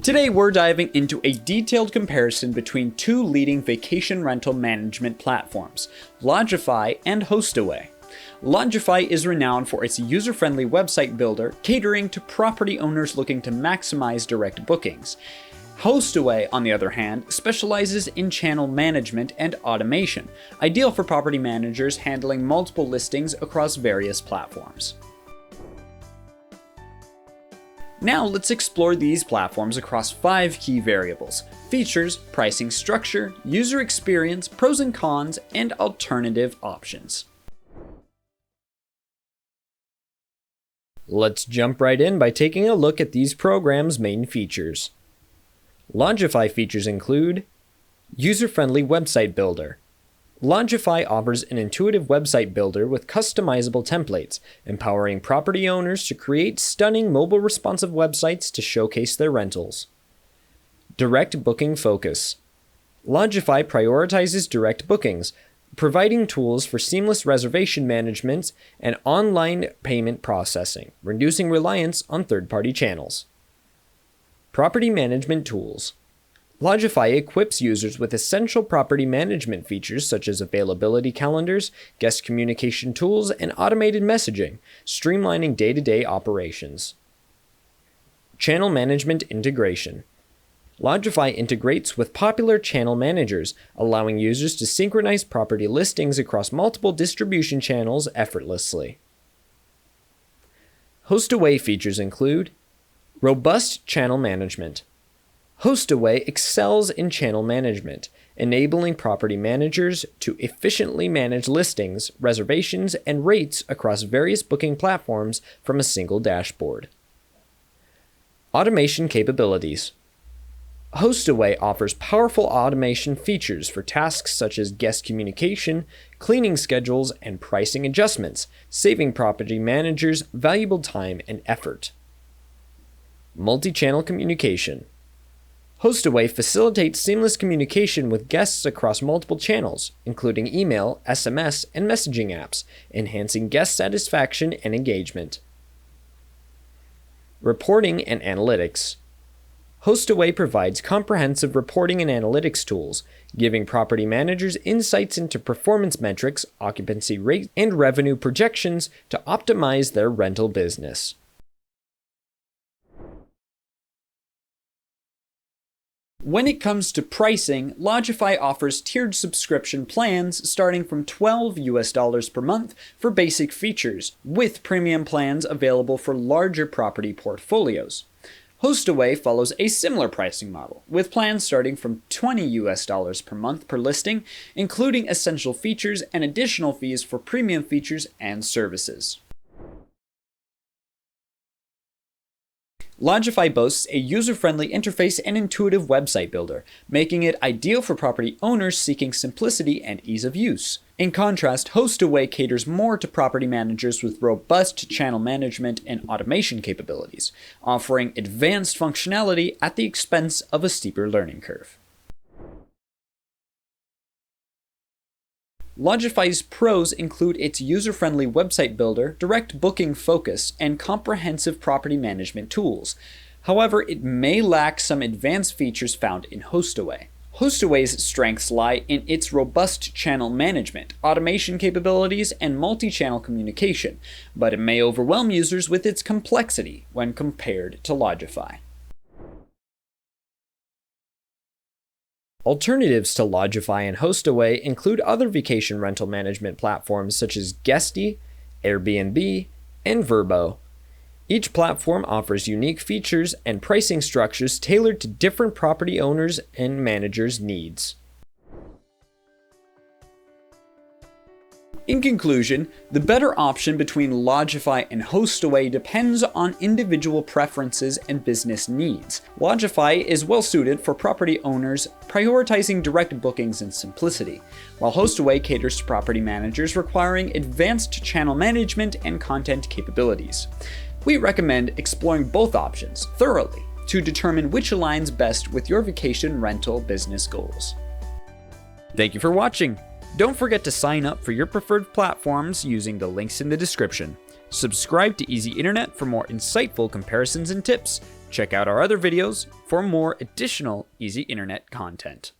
Today we're diving into a detailed comparison between two leading vacation rental management platforms, Lodgify and Hostaway. Lodgify is renowned for its user-friendly website builder catering to property owners looking to maximize direct bookings. Hostaway, on the other hand, specializes in channel management and automation, ideal for property managers handling multiple listings across various platforms. Now let's explore these platforms across 5 key variables: features, pricing structure, user experience, pros and cons, and alternative options. Let's jump right in by taking a look at these programs' main features. Lodgify features include user-friendly website builder. Lodgify offers an intuitive website builder with customizable templates, empowering property owners to create stunning mobile responsive websites to showcase their rentals. Direct booking focus. Lodgify prioritizes direct bookings, providing tools for seamless reservation management and online payment processing, reducing reliance on third-party channels. Property management tools. Lodgify equips users with essential property management features such as availability calendars, guest communication tools, and automated messaging, streamlining day-to-day operations. Channel management integration. Lodgify integrates with popular channel managers, allowing users to synchronize property listings across multiple distribution channels effortlessly. Hostaway features include robust channel management. Hostaway excels in channel management, enabling property managers to efficiently manage listings, reservations, and rates across various booking platforms from a single dashboard. Automation capabilities. Hostaway offers powerful automation features for tasks such as guest communication, cleaning schedules, and pricing adjustments, saving property managers valuable time and effort. Multi-channel communication. Hostaway facilitates seamless communication with guests across multiple channels, including email, SMS, and messaging apps, enhancing guest satisfaction and engagement. Reporting and analytics. Hostaway provides comprehensive reporting and analytics tools, giving property managers insights into performance metrics, occupancy rate, and revenue projections to optimize their rental business. When it comes to pricing, Lodgify offers tiered subscription plans starting from $12 per month for basic features, with premium plans available for larger property portfolios. Hostaway follows a similar pricing model, with plans starting from $20 per month per listing, including essential features and additional fees for premium features and services. Lodgify boasts a user-friendly interface and intuitive website builder, making it ideal for property owners seeking simplicity and ease of use. In contrast, Hostaway caters more to property managers with robust channel management and automation capabilities, offering advanced functionality at the expense of a steeper learning curve. Lodgify's pros include its user-friendly website builder, direct booking focus, and comprehensive property management tools. However, it may lack some advanced features found in Hostaway. Hostaway's strengths lie in its robust channel management, automation capabilities, and multi-channel communication, but it may overwhelm users with its complexity when compared to Lodgify. Alternatives to Lodgify and Hostaway include other vacation rental management platforms such as Guesty, Airbnb, and Vrbo. Each platform offers unique features and pricing structures tailored to different property owners' and managers' needs. In conclusion, the better option between Lodgify and Hostaway depends on individual preferences and business needs. Lodgify is well suited for property owners prioritizing direct bookings and simplicity, while Hostaway caters to property managers requiring advanced channel management and content capabilities. We recommend exploring both options thoroughly to determine which aligns best with your vacation rental business goals. Thank you for watching. Don't forget to sign up for your preferred platforms using the links in the description. Subscribe to Easy Internet for more insightful comparisons and tips. Check out our other videos for more additional Easy Internet content.